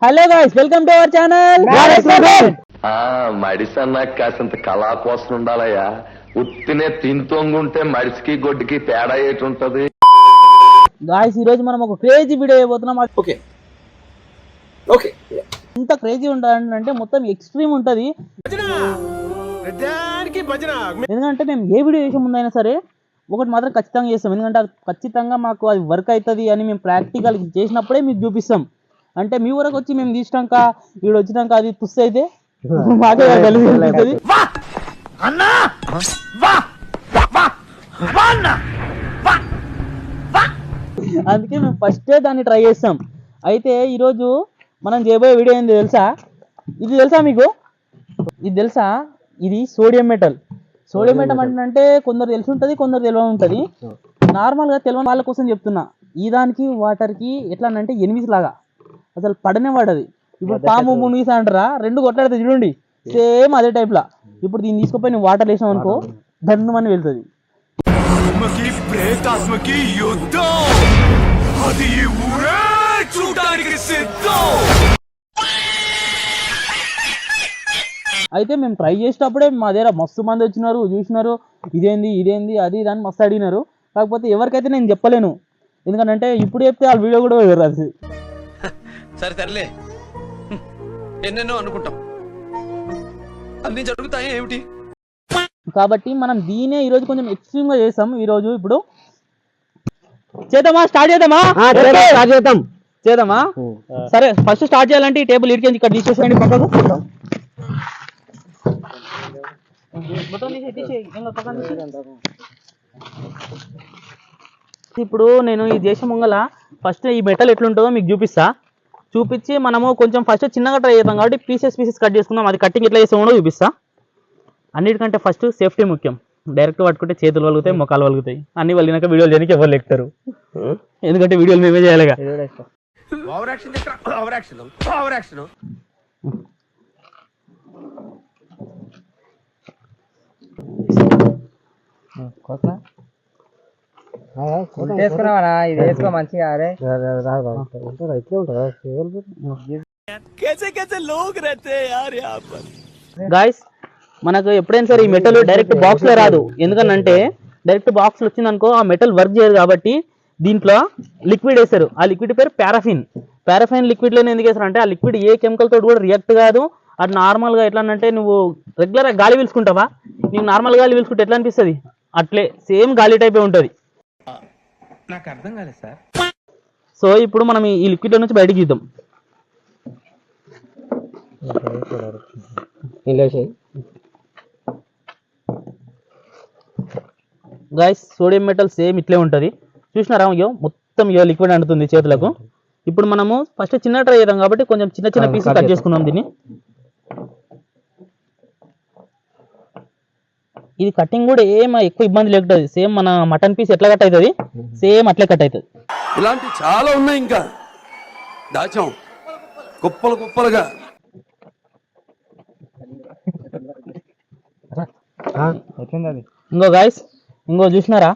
Hello guys, welcome to our channel. మడిసి అన్నా కాసింత కళా కోసం ఉండాలయ్యా. ఉత్తినే తింతోంగుంటే మడిసికి గొడ్డుకి తేడా ఏటి ఉంటది. గాయ్స్, ఈ రోజు మనం ఒక క్రేజీ వీడియో అయిపోతున్నాం. ఓకే ఎంత క్రేజీ ఉంటుందంటే మొత్తం ఎక్స్ట్రీమ్ ఉంటది. ఎందుకంటే మేము ఏ వీడియో చేసే ముందైనా సరే ఒకటి మాత్రం ఖచ్చితంగా చేస్తాం. ఎందుకంటే అది ఖచ్చితంగా మాకు అది వర్క్ అవుతుంది అని మేము ప్రాక్టికల్ చేసినప్పుడే మీకు చూపిస్తాం. అంటే మీ వరకు వచ్చి మేము తీసినాక వీడు వచ్చినాక అది తుస్సు అయితే మాకే కలిసి. అందుకే మేము ఫస్టే దాన్ని ట్రై చేస్తాం. అయితే ఈరోజు మనం చేయబోయే వీడియో ఏంది తెలుసా? ఇది తెలుసా మీకు? ఇది తెలుసా? ఇది సోడియం మెటల్. సోడియం మెటల్ అంటే కొందరు తెలిసి ఉంటుంది, కొందరు తెలియని ఉంటుంది. నార్మల్గా తెలియని వాళ్ళ కోసం చెప్తున్నా. ఈ దానికి వాటర్కి ఎట్లా అంటే ఎనిమిది లాగా అసలు పడనే పడది. ఇప్పుడు పాము మునిగిసా అంటారా, రెండు కొట్లాడితే చూడండి, సేమ్ అదే టైప్లా. ఇప్పుడు దీన్ని తీసుకుపోయి నువ్వు వాటర్ వేసావు అనుకో, ధన్ను అని వెళ్తుంది. అయితే మేము ట్రై చేసేటప్పుడే మా దగ్గర మస్తు మంది వచ్చినారు, చూసినారు, ఇదేంది అది దాన్ని మస్తు అడిగినారు. కాకపోతే ఎవరికైతే నేను చెప్పలేను, ఎందుకంటే ఇప్పుడు చెప్తే వాళ్ళ వీడియో కూడా రాదు. సరే తరలే, ఎన్నెన్నో అనుకుంటాం, అన్ని జరుగుతాయి ఏమిటి. కాబట్టి మనం దీనే ఈరోజు కొంచెం ఎక్స్ట్రీమ్ గా చేస్తాం. ఈరోజు ఇప్పుడు చేద్దామా? స్టార్ట్ చేద్దామా? సరే, ఫస్ట్ స్టార్ట్ చేయాలంటే ఈ టేబుల్ ఇడికి ఇక్కడ తీసేసేయండి పక్కకు. ఇప్పుడు నేను ఈ దేశం ముంగల ఫస్ట్ ఈ మెటల్ ఎట్లుంటుందో మీకు చూపించి మనము కొంచెం ఫస్ట్ చిన్నగా ట్రై చేద్దాం. కాబట్టి పీసెస్ కట్ చేసుకుందాం. అది కటింగ్ ఎట్లా చేస్తామో చూపిస్తా. అన్నిటికంటే ఫస్ట్ సేఫ్టీ ముఖ్యం. డైరెక్ట్ పట్టుకుంటే చేతులు వలుగుతాయి, మొక్కలు వలుగుతాయి. అన్ని వలినాక వీడియోలు చేయడానికి ఎవరు లెక్తారు, ఎందుకంటే వీడియోలు మేమే చేయాలిగా. ఇది వేసుకో మంచిగా. గాయస్, మనకు ఎప్పుడైనా సరే ఈ మెటల్ డైరెక్ట్ బాక్స్ లో రాదు. ఎందుకనంటే డైరెక్ట్ బాక్స్ వచ్చింది అనుకో, ఆ మెటల్ వర్క్ చేయదు. కాబట్టి దీంట్లో లిక్విడ్ వేస్తారు. ఆ లిక్విడ్ పేరు పారాఫిన్ లిక్విడ్ లోనే ఎందుకు వేస్తారు అంటే ఆ లిక్విడ్ ఏ కెమికల్ తోటి కూడా రియాక్ట్ కాదు. అది నార్మల్ గా ఎట్లా అంటే నువ్వు రెగ్యులర్ గా గాలి పీల్చుకుంటావా, నీకు నార్మల్ గాలి పీల్చుకుంటే ఎట్లా అనిపిస్తుంది, అట్లే సేమ్ గాలి టైపే ఉంటుంది. నాకు అర్థం కాలేదు సార్. సో ఇప్పుడు మనం ఈ లిక్విడ్ లో నుంచి బయటకు తీద్దాం. గైస్, సోడియం మెటల్ సేమ్ ఇట్లే ఉంటుంది. చూసినారా, మొత్తం లిక్విడ్ అంటుతుంది చేతులకు. ఇప్పుడు మనము ఫస్ట్ చిన్న ట్రై చేద్దాం కాబట్టి కొంచెం చిన్న పీసెస్ కట్ చేసుకున్నాం. దీన్ని ఇది కటింగ్ కూడా ఏం ఎక్కువ ఇబ్బంది లేకుంటుంది. సేమ్ మన మటన్ పీస్ ఎట్లా కట్ అవుతుంది, సేమ్ అట్లే కట్ అవుతుంది. ఇలాంటి చాలా ఉన్నాయి, ఇంకా దాచాం కుప్పలుగా. ఇంకో గాయస్, చూసినారా,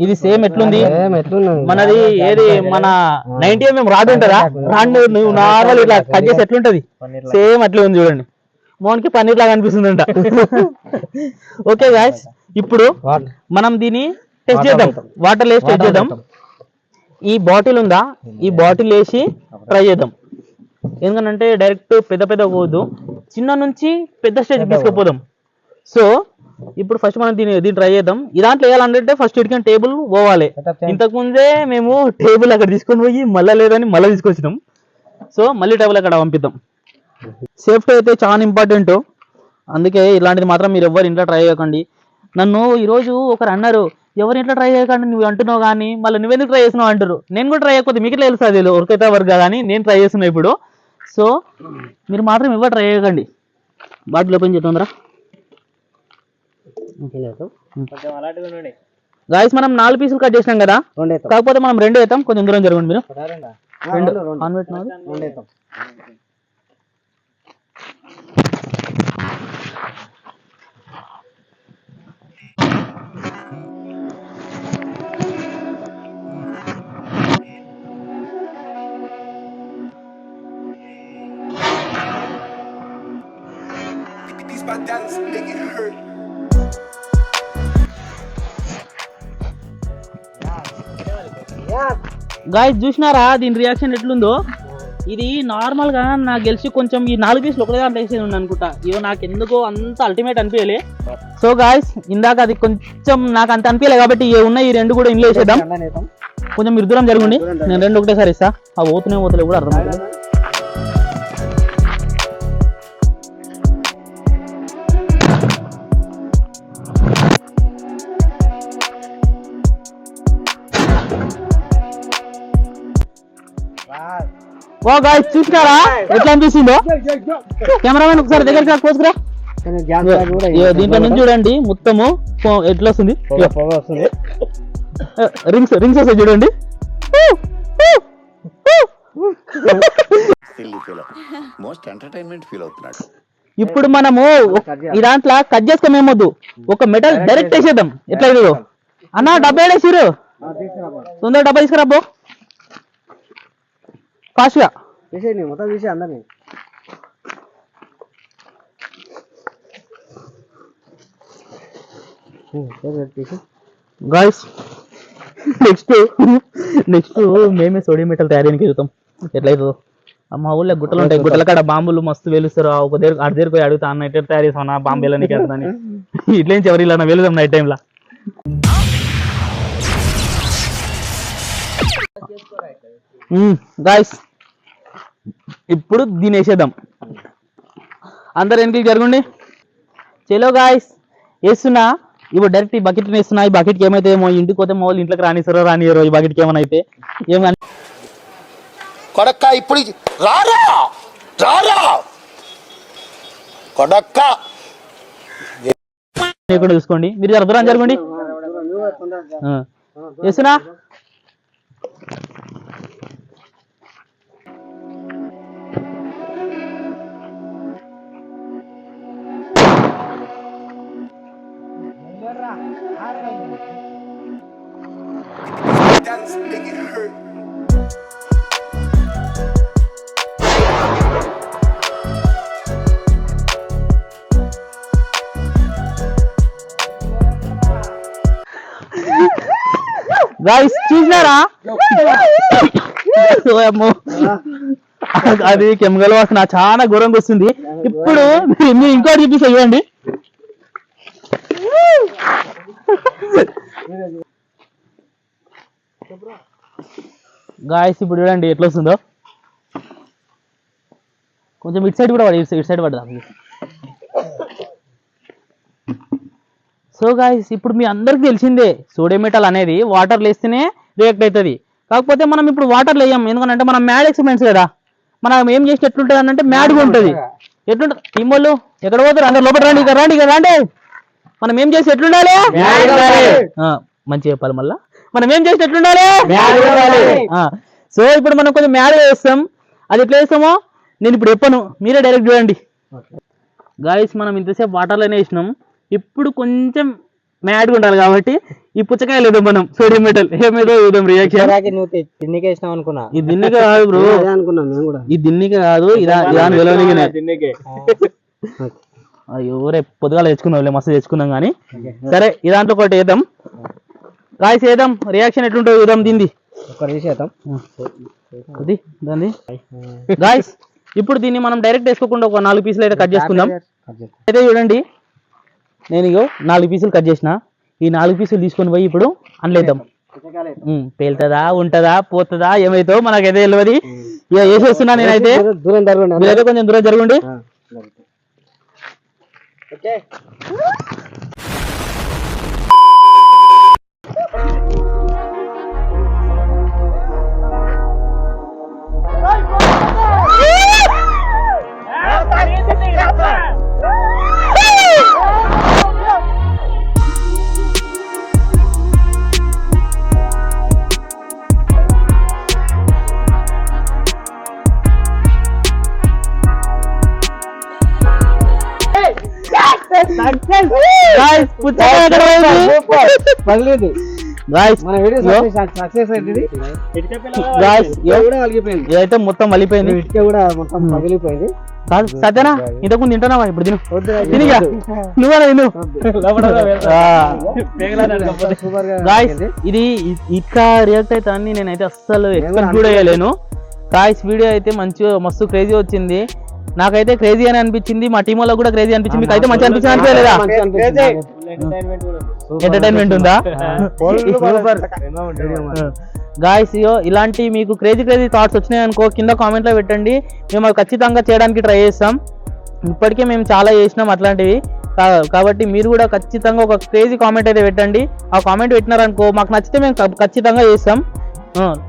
ఇది సేమ్ ఎట్లుంది మనది ఏది మన 90mm రాడ్ ఉంటుందా, రాడ్ నువ్వు నార్మల్ ఇట్లా కట్ చేసి ఎట్లుంటది సేమ్ అట్లే ఉంది. చూడండి, మోహన్కి పన్నీర్ లాగా అనిపిస్తుందంట. ఓకే గాయస్, ఇప్పుడు మనం దీన్ని టెస్ట్ చేద్దాం. వాటర్ వేసి టెస్ట్ చేద్దాం. ఈ బాటిల్ ఉందా, ఈ బాటిల్ వేసి ట్రై చేద్దాం. ఎందుకంటే డైరెక్ట్ పెద్ద పోవద్దు, చిన్న నుంచి పెద్ద స్టేజ్ తీసుకుపోదాం. సో ఇప్పుడు ఫస్ట్ మనం దీన్ని ట్రై చేద్దాం. ఈ దాంట్లో వేయాలంటే ఫస్ట్ ఇడికి టేబుల్ పోవాలి. ఇంతకు ముందే మేము టేబుల్ అక్కడ తీసుకొని పోయి మళ్ళీ లేదని మళ్ళీ తీసుకొచ్చినాం. సో మళ్ళీ టేబుల్ అక్కడ పంపిద్దాం. సేఫ్టీ అయితే చాలా ఇంపార్టెంట్. అందుకే ఇలాంటిది మాత్రం మీరు ఎవరు ఇంట్లో ట్రై చేయకండి. నన్ను ఈరోజు ఒకరు అన్నారు, ఎవరు ఇంట్లో ట్రై చేయకండి నువ్వు అంటున్నావు కానీ మళ్ళీ నువ్వెందుకు ట్రై చేస్తున్నావు అంటారు. నేను కూడా ట్రై చేయకపోతే మీకు ఇట్లా తెలుస్తుంది ఎవరికైతే వర్క్ కానీ నేను ట్రై చేస్తున్నా ఇప్పుడు. సో మీరు మాత్రం ఎవరు ట్రై చేయకండి. బాటిల్ ఓపెన్ చేద్దాం రా. గాయస్, మనం 4 పీసులు కట్ చేసినాం కదా, కాకపోతే మనం 2 వేద్దాం. కొంచెం దూరం జరగండి మీరు. 2 గాయ్స్ చూసినారా దీని రియాక్షన్ ఎట్లుందో? ఇది నార్మల్ గా నాకు గెలిచి కొంచెం ఈ 4 పీసులు ఒకటే దాంట్లో వేసేది ఉంది అనుకుంటా. ఇవో నాకు ఎందుకో అంత అల్టిమేట్ అనిపించలే. సో గాయ్స్ ఇందాక అది కొంచెం నాకు అంత అనిపించలే కాబట్టి ఉన్న ఈ 2 కూడా ఇంట్లో వేసేద్దాం. కొంచెం మీరు దూరం జరగండి, నేను 2 ఒకటేసారి ఇస్తా. అవి పోతలే కూడా అర్థమవుతుంది. ఓ గాయ్స్ చూసినారా ఎట్లా అనిపిస్తుందో? కెమెరామెన్ ఒకసారి దగ్గరికి కోసుకురా. దీంట్లో నుంచి చూడండి మొత్తము ఎట్లా వస్తుంది, రింగ్స్ వస్తాయి చూడండి. ఇప్పుడు మనము ఈ దాంట్లో కట్ చేసుకోమేమొద్దు, ఒక మెటల్ డైరెక్ట్ వేసేద్దాం. ఎట్లా ఇది అన్న డబ్బా వేసిరు, తొందర డబ్బా తీసుకురాబో ఫాస్ట్ గా. గాయ్స్ నెక్స్ట్ మేమే సోడియం మెటల్ తయారీకి వెళ్తాం. ఎట్లయితుందో మా ఊళ్ళో గుట్టలు ఉంటాయి, గుట్టల కాడ బాంబులు మస్తు వెలుస్తారు. ఒక దగ్గర అటు దగ్గర పోయి అడుగుతా అన్న ఎట్లా తయారు చేస్తామన్నా బాంబు వెళ్ళడానికి వెళ్తాను. ఇట్లేం ఎవరు ఇలా వెళ్దాం నైట్ టైంలో. గాయ్స్ ఇప్పుడు దీన్ని వేసేద్దాం. అందరు వెనక్కి జరగండి. చలో గాయ్స్ వేస్తున్నా. ఇప్పుడు డైరెక్ట్ ఈ బకెట్ వేస్తున్నా. ఈ బకెట్కి ఏమైతే ఏమో ఇంటికి పోతే మా వాళ్ళు ఇంట్లోకి రానిస్తారో రానియరో. ఈ బకెట్కి ఏమైనా అయితే ఏం కానీ కొడక్క ఇప్పుడు రారా రారా కొడక్క లేకుండా చూసుకోండి. మీరు జర దూరం జరగండి. వేస్తున్నా. గాయ్స్ చూసినారా అది కెమికల్ వాసన చాలా ఘోరంగా వస్తుంది. ఇప్పుడు మీరు ఇంకోటి చూపిస్తా చూడండి. గాయ్స్ ఇప్పుడు చూడండి ఎట్లా వస్తుందో. కొంచెం ఇటు సైడ్ కూడా పడి, ఇటు సైడ్ పడదా. సో గాయ్స్ ఇప్పుడు మీ అందరికి తెలిసిందే సోడియం మెటల్ అనేది వాటర్ వేస్తేనే రియాక్ట్ అవుతుంది. కాకపోతే మనం ఇప్పుడు వాటర్ వేయం, ఎందుకంటే మనం మ్యాడ్ ఎక్స్పెరిమెంట్స్ కదా. మనం ఏం చేస్తే ఎట్లుంటుంది అంటే మ్యాడ్గా ఉంటుంది. ఎట్లుంటుంది టీం వాళ్ళు ఎక్కడ పోతారు? అందరు లోపల రండి, ఇక్కడ రండి, ఇక్కడ రండి. మనం ఏం చేసి ఎట్లుండాలి? మంచిగా చెప్పాలి మళ్ళా. మనం ఏం చేసి ఎట్లుండాలి? సో ఇప్పుడు మనం కొంచెం మ్యాడ్ వేస్తాం. అది ఎట్లా వేస్తామో నేను ఇప్పుడు చెప్పను, మీరే డైరెక్ట్ చూడండి. గాయస్ మనం ఇంతసేపు వాటర్లోనే వేసినాం. ఇప్పుడు కొంచెం మ్యాడ్గా ఉండాలి కాబట్టి ఈ పుచ్చకాయలు వేద్దాం మనం సోడియం మెటల్. ఏమేదో వేద్దాం రియాక్షన్. అనుకున్నా ఈ దిన్నిక కాదు బ్రో, ఈ దిన్నిక కాదు, ఇదాని వెలవనికే. అయ్యో రేపు పొద్దుగాల తెచ్చుకున్నాం, మస్తు తెచ్చుకున్నాం కానీ. సరే ఈ దాంట్లో ఒకటి వేద్దాం. గాయస్ వేద్దాం, రియాక్షన్ ఎట్లుంటుందో చూద్దాం. దీన్ని దాన్ని గాయస్ ఇప్పుడు దీన్ని మనం డైరెక్ట్ వేసుకోకుండా ఒక 4 పీసులు అయితే కట్ చేసుకుందాం. అయితే చూడండి నేను ఇగో 4 పీసులు కట్ చేసిన. ఈ 4 పీసులు తీసుకొని పోయి ఇప్పుడు అనలేద్దాం. పేలుతుందా, ఉంటుందా, పోతుందా, ఏమైతో మనకైతే తెలియదు. ఇక వేసేస్తున్నా నేనైతే. మీరైతే కొంచెం దూరం జరగండి. గాయస్ మన వీడియో సక్సెస్ అయింది. గాయస్ కూడా అలిగిపోయింది. ఇదైతే మొత్తం మలిపోయింది. ఇటుక కూడా మొత్తం పగిలిపోయింది. కాదు సత్యనా ఇంతకుముందు తింటున్నావా ఇప్పుడు తిను తినిగా నువ్వు గాయస్ ఇది ఇట్లా రియాక్ట్ అవుతా అని నేనైతే అస్సలు ఎక్స్పెక్ట్ కూడా చేయలేను. గాయస్ వీడియో అయితే మంచిగా మస్తు క్రేజీ వచ్చింది. నాకైతే క్రేజీ అని అనిపించింది, మా టీం వాళ్ళకి కూడా క్రేజీ అనిపించింది. మీకు అయితే మంచి అనిపించింది అనిపించలేదా? ఎంటర్టైన్మెంట్ ఉందా? గాయస్ ఇలాంటి మీకు క్రేజీ థాట్స్ వచ్చినాయి అనుకో కింద కామెంట్ లో పెట్టండి. మేము అవి ఖచ్చితంగా చేయడానికి ట్రై చేస్తాం. ఇప్పటికే మేము చాలా చేసినాం అట్లాంటివి. కాబట్టి మీరు కూడా ఖచ్చితంగా ఒక క్రేజీ కామెంట్ అయితే పెట్టండి. ఆ కామెంట్ పెట్టినారనుకో మాకు నచ్చితే మేము ఖచ్చితంగా చేస్తాం.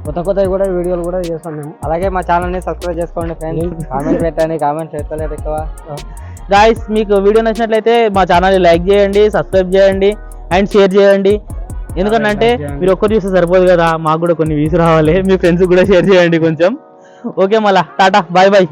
కొత్త కూడా వీడియోలు కూడా చేస్తాం మేము. అలాగే మా ఛానల్ ని సబ్స్క్రైబ్ చేసుకోండి ఫ్రెండ్స్. కామెంట్ పెట్టండి, కామెంట్ పెట్టలేదు ఎక్కువ. గాయస్ మీకు వీడియో నచ్చినట్లయితే మా ఛానల్ని లైక్ చేయండి, సబ్స్క్రైబ్ చేయండి అండ్ షేర్ చేయండి. ఎందుకంటే మీరు ఒక్కరు చూస్తే సరిపోదు కదా, మాకు కూడా కొన్ని వ్యూస్ రావాలి. మీ ఫ్రెండ్స్ కూడా షేర్ చేయండి కొంచెం. ఓకే మళ్ళా టాటా బాయ్ బాయ్.